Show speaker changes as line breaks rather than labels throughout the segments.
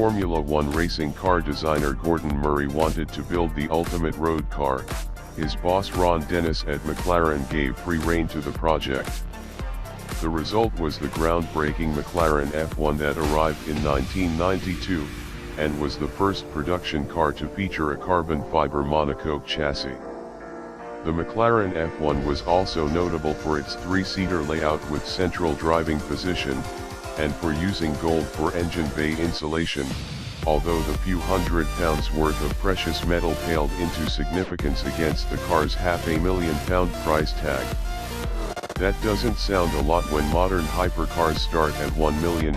Formula One racing car designer Gordon Murray wanted to build the ultimate road car, his boss Ron Dennis at McLaren gave free rein to the project. The result was the groundbreaking McLaren F1 that arrived in 1992, and was the first production car to feature a carbon fiber monocoque chassis. The McLaren F1 was also notable for its three-seater layout with central driving position, and for using gold for engine bay insulation, although the few £100 worth of precious metal paled into significance against the car's £500,000 price tag. That doesn't sound a lot when modern hypercars start at £1 million,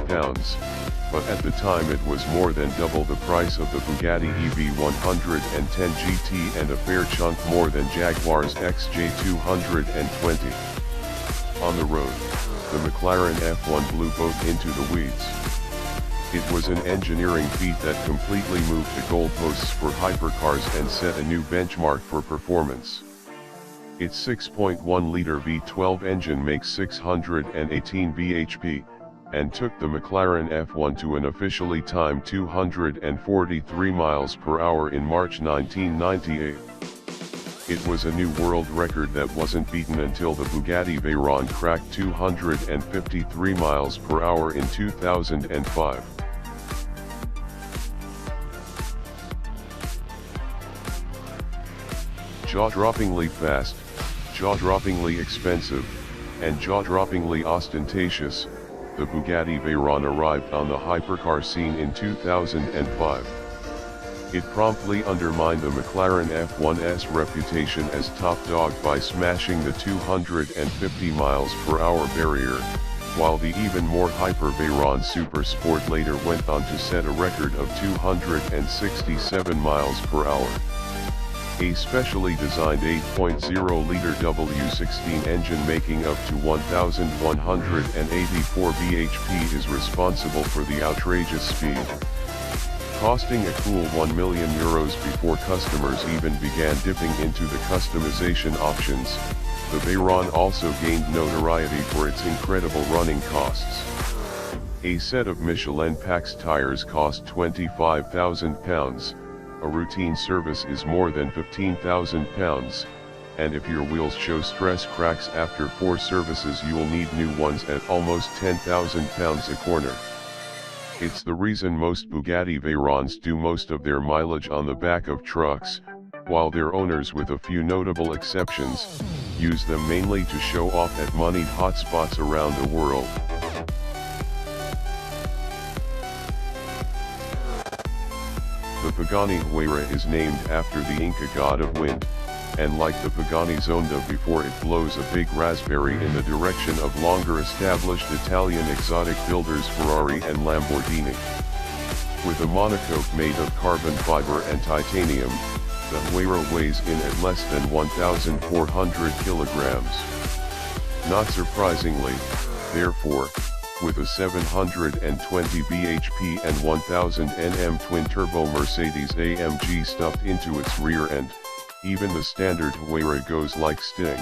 but at the time it was more than double the price of the Bugatti EV110 GT and a fair chunk more than Jaguar's XJ220. On the road, the McLaren F1 blew both into the weeds. It was an engineering feat that completely moved the goalposts for hypercars and set a new benchmark for performance. Its 6.1-liter V12 engine makes 618 bhp, and took the McLaren F1 to an officially timed 243 miles per hour in March 1998. It was a new world record that wasn't beaten until the Bugatti Veyron cracked 253 miles per hour in 2005. Jaw-droppingly fast, jaw-droppingly expensive, and jaw-droppingly ostentatious, the Bugatti Veyron arrived on the hypercar scene in 2005. It promptly undermined the McLaren F1's reputation as top dog by smashing the 250 miles per hour barrier, while the even more hyper Veyron Super Sport later went on to set a record of 267 miles per hour. A specially designed 8.0-liter W16 engine making up to 1,184 bhp is responsible for the outrageous speed. Costing a cool €1 million before customers even began dipping into the customization options, the Veyron also gained notoriety for its incredible running costs. A set of Michelin Pax tires cost £25,000, a routine service is more than £15,000, and if your wheels show stress cracks after 4 services you'll need new ones at almost £10,000 a corner. It's the reason most Bugatti Veyrons do most of their mileage on the back of trucks, while their owners, with a few notable exceptions, use them mainly to show off at moneyed hotspots around the world. The Pagani Huayra is named after the Inca god of wind, and like the Pagani Zonda before it blows a big raspberry in the direction of longer established Italian exotic builders Ferrari and Lamborghini. With a monocoque made of carbon fiber and titanium, the Huayra weighs in at less than 1,400 kilograms. Not surprisingly, therefore, with a 720 bhp and 1000 Nm twin-turbo Mercedes-AMG stuffed into its rear end, even the standard Huayra goes like stink.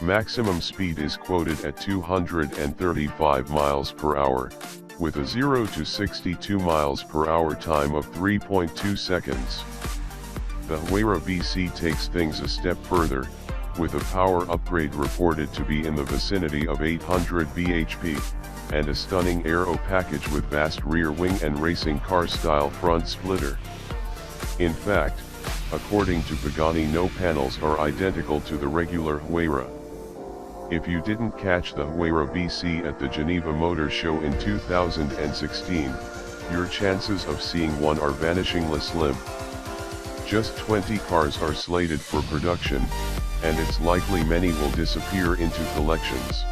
Maximum speed is quoted at 235 miles per hour, with a 0 to 62 miles per hour time of 3.2 seconds. The Huayra BC takes things a step further, with a power upgrade reported to be in the vicinity of 800 bhp, and a stunning aero package with vast rear wing and racing car-style front splitter. In fact, according to Pagani, no panels are identical to the regular Huayra. If you didn't catch the Huayra BC at the Geneva Motor Show in 2016, your chances of seeing one are vanishingly slim. Just 20 cars are slated for production, and it's likely many will disappear into collections.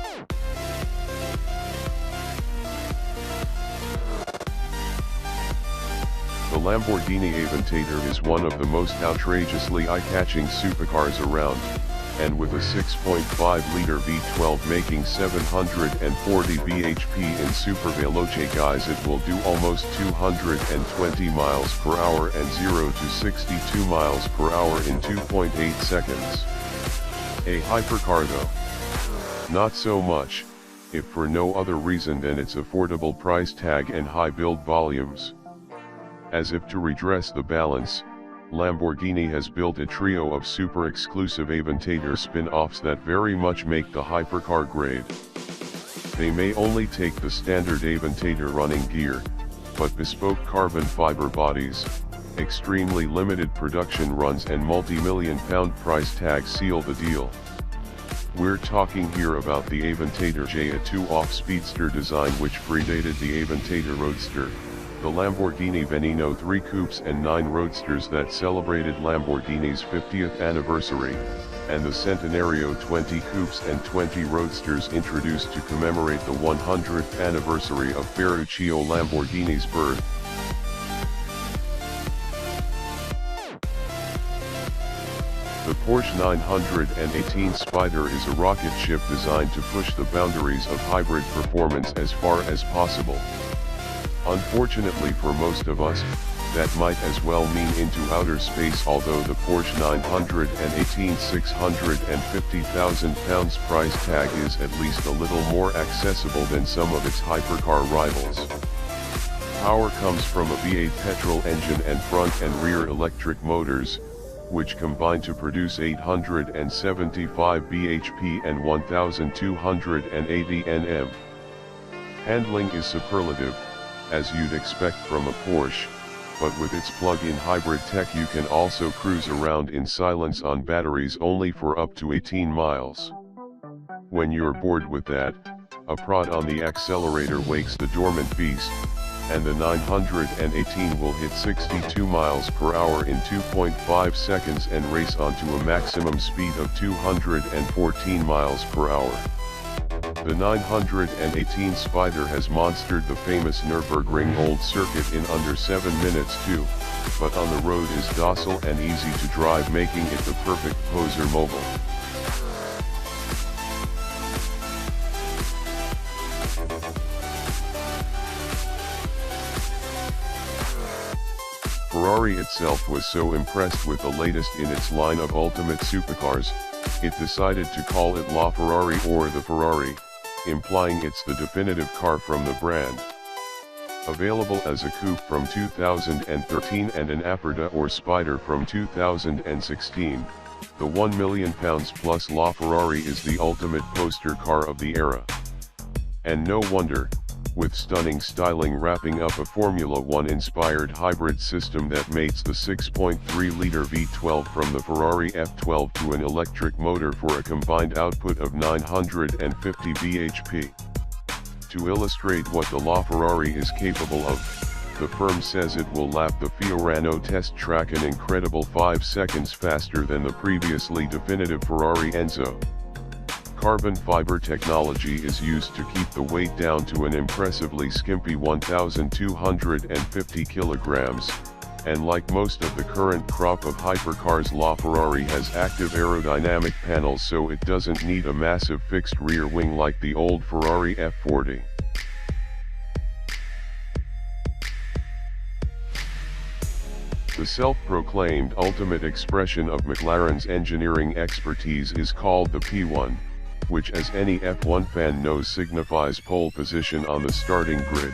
The Lamborghini Aventador is one of the most outrageously eye-catching supercars around, and with a 6.5-liter V12 making 740 bhp in Super Veloce guys, it will do almost 220 miles per hour and 0 to 62 miles per hour in 2.8 seconds. A hypercar though? Not so much, if for no other reason than its affordable price tag and high build volumes. As if to redress the balance, Lamborghini has built a trio of super exclusive Aventador spin-offs that very much make the hypercar grade. They may only take the standard Aventador running gear, but bespoke carbon fiber bodies, extremely limited production runs and multi-million-pound price tags seal the deal. We're talking here about the Aventador J, a two-off speedster design which predated the Aventador Roadster, the Lamborghini Veneno 3 Coupes and 9 Roadsters that celebrated Lamborghini's 50th anniversary, and the Centenario 20 Coupes and 20 Roadsters introduced to commemorate the 100th anniversary of Ferruccio Lamborghini's birth. The Porsche 918 Spider is a rocket ship designed to push the boundaries of hybrid performance as far as possible. Unfortunately for most of us, that might as well mean into outer space, although the Porsche 918 £650,000 price tag is at least a little more accessible than some of its hypercar rivals. Power comes from a V8 petrol engine and front and rear electric motors, which combine to produce 875 bhp and 1280 Nm. Handling is superlative, as you'd expect from a Porsche, but with its plug-in hybrid tech you can also cruise around in silence on batteries only for up to 18 miles. When you're bored with that, a prod on the accelerator wakes the dormant beast, and the 918 will hit 62 miles per hour in 2.5 seconds and race onto a maximum speed of 214 miles per hour. The 918 Spider has monstered the famous Nürburgring Old Circuit in under 7 minutes too, but on the road is docile and easy to drive, making it the perfect poser mobile. Ferrari itself was so impressed with the latest in its line of ultimate supercars, it decided to call it La Ferrari or the Ferrari, implying it's the definitive car from the brand. Available as a coupe from 2013 and an Aperta or Spider from 2016, the £1 million plus La Ferrari is the ultimate poster car of the era. And no wonder, with stunning styling wrapping up a Formula One-inspired hybrid system that mates the 6.3-liter V12 from the Ferrari F12 to an electric motor for a combined output of 950 bhp. To illustrate what the LaFerrari is capable of, the firm says it will lap the Fiorano test track an incredible 5 seconds faster than the previously definitive Ferrari Enzo. Carbon fiber technology is used to keep the weight down to an impressively skimpy 1,250 kilograms, and like most of the current crop of hypercars, LaFerrari has active aerodynamic panels, so it doesn't need a massive fixed rear wing like the old Ferrari F40. The self-proclaimed ultimate expression of McLaren's engineering expertise is called the P1, which, as any F1 fan knows, signifies pole position on the starting grid.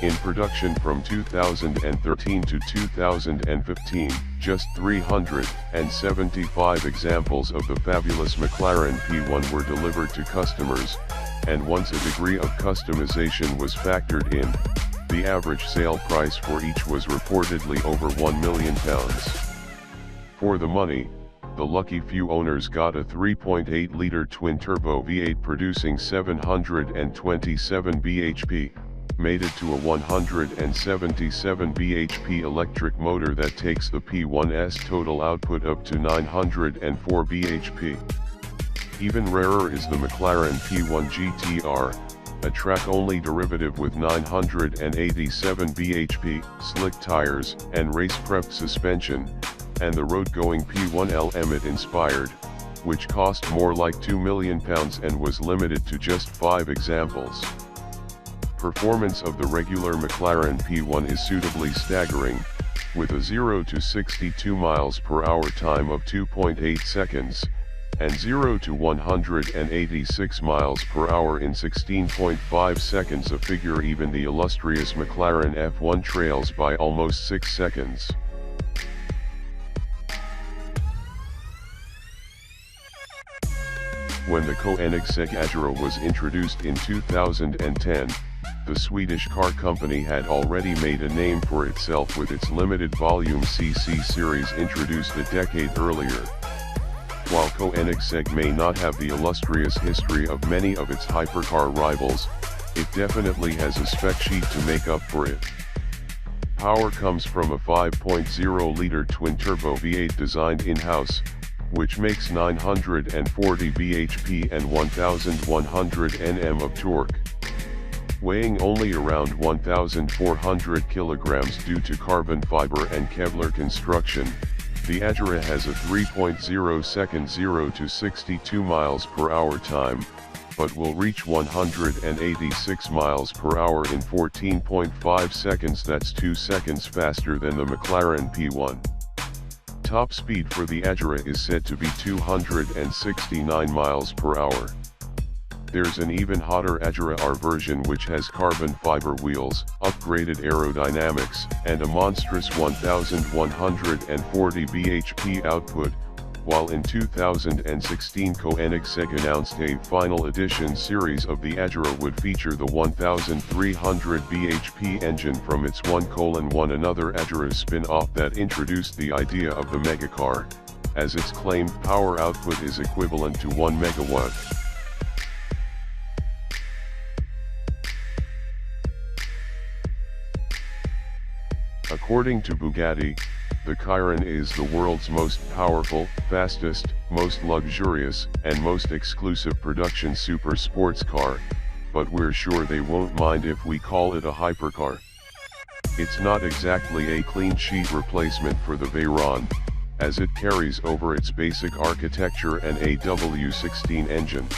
In production from 2013 to 2015, just 375 examples of the fabulous McLaren P1 were delivered to customers, and once a degree of customization was factored in, the average sale price for each was reportedly over £1 million. For the money, the lucky few owners got a 3.8-liter twin-turbo V8 producing 727 bhp, mated to a 177 bhp electric motor that takes the P1's total output up to 904 bhp. Even rarer is the McLaren P1 GTR, a track-only derivative with 987 bhp, slick tires, and race-prepped suspension, and the road-going P1L Emmett-inspired, which cost more like £2 million and was limited to just 5 examples. Performance of the regular McLaren P1 is suitably staggering, with a 0 to 62 miles per hour time of 2.8 seconds, and 0 to 186 miles per hour in 16.5 seconds, a figure even the illustrious McLaren F1 trails by almost 6 seconds. When the Koenigsegg Agera was introduced in 2010, the Swedish car company had already made a name for itself with its limited volume CC series introduced a decade earlier. While Koenigsegg may not have the illustrious history of many of its hypercar rivals, it definitely has a spec sheet to make up for it. Power comes from a 5.0-liter twin-turbo V8 designed in-house, which makes 940 bhp and 1,100 Nm of torque. Weighing only around 1,400 kilograms due to carbon fiber and Kevlar construction, the Agera has a 3.0-second 0 to 62 miles per hour time, but will reach 186 miles per hour in 14.5 seconds. That's 2 seconds faster than the McLaren P1. Top speed for the Agera is said to be 269 miles per hour. There's an even hotter Agera R version which has carbon fiber wheels, upgraded aerodynamics, and a monstrous 1,140 bhp output, while in 2016 Koenigsegg announced a final edition series of the Agera would feature the 1,300 bhp engine from its 1:1 another Agera spin-off that introduced the idea of the megacar, as its claimed power output is equivalent to 1 megawatt. According to Bugatti, the Chiron is the world's most powerful, fastest, most luxurious, and most exclusive production super sports car, but we're sure they won't mind if we call it a hypercar. It's not exactly a clean sheet replacement for the Veyron, as it carries over its basic architecture and a W16 engine.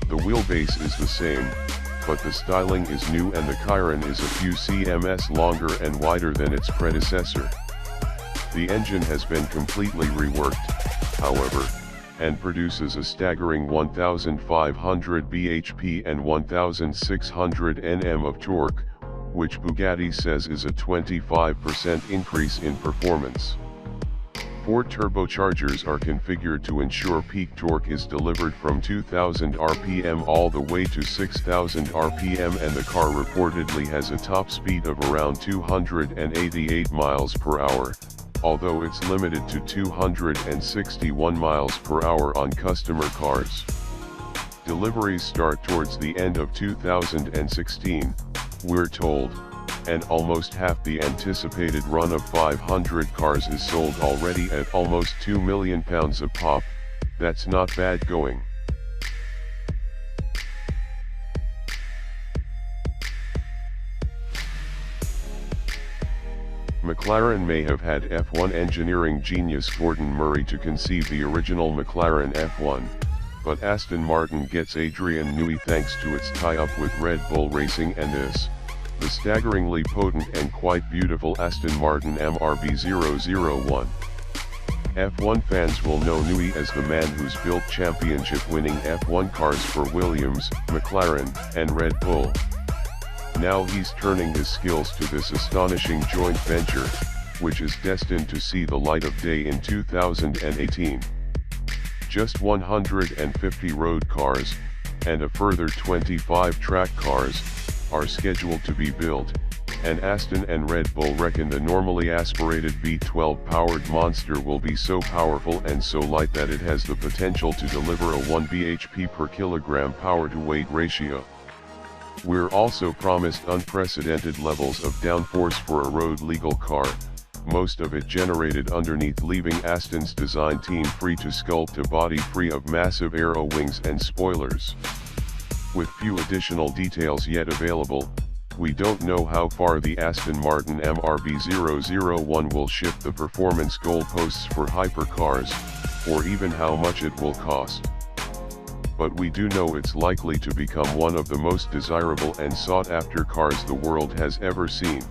The wheelbase is the same, but the styling is new and the Chiron is a few cms longer and wider than its predecessor. The engine has been completely reworked, however, and produces a staggering 1,500 bhp and 1,600 Nm of torque, which Bugatti says is a 25% increase in performance. 4 turbochargers are configured to ensure peak torque is delivered from 2,000 rpm all the way to 6,000 rpm, and the car reportedly has a top speed of around 288 miles per hour, although it's limited to 261 miles per hour on customer cars. Deliveries start towards the end of 2016, we're told, and almost half the anticipated run of 500 cars is sold already at almost £2 million a pop. That's not bad going. McLaren may have had F1 engineering genius Gordon Murray to conceive the original McLaren F1, but Aston Martin gets Adrian Newey thanks to its tie-up with Red Bull Racing and the staggeringly potent and quite beautiful Aston Martin MRB001. F1 fans will know Newey as the man who's built championship-winning F1 cars for Williams, McLaren, and Red Bull. Now he's turning his skills to this astonishing joint venture, which is destined to see the light of day in 2018. Just 150 road cars, and a further 25 track cars, are scheduled to be built, and Aston and Red Bull reckon the normally aspirated V12 powered monster will be so powerful and so light that it has the potential to deliver a 1 bhp per kilogram power to weight ratio. We're also promised unprecedented levels of downforce for a road legal car, most of it generated underneath, leaving Aston's design team free to sculpt a body free of massive aero wings and spoilers. With few additional details yet available, we don't know how far the Aston Martin MRB001 will shift the performance goalposts for hypercars, or even how much it will cost. But we do know it's likely to become one of the most desirable and sought-after cars the world has ever seen.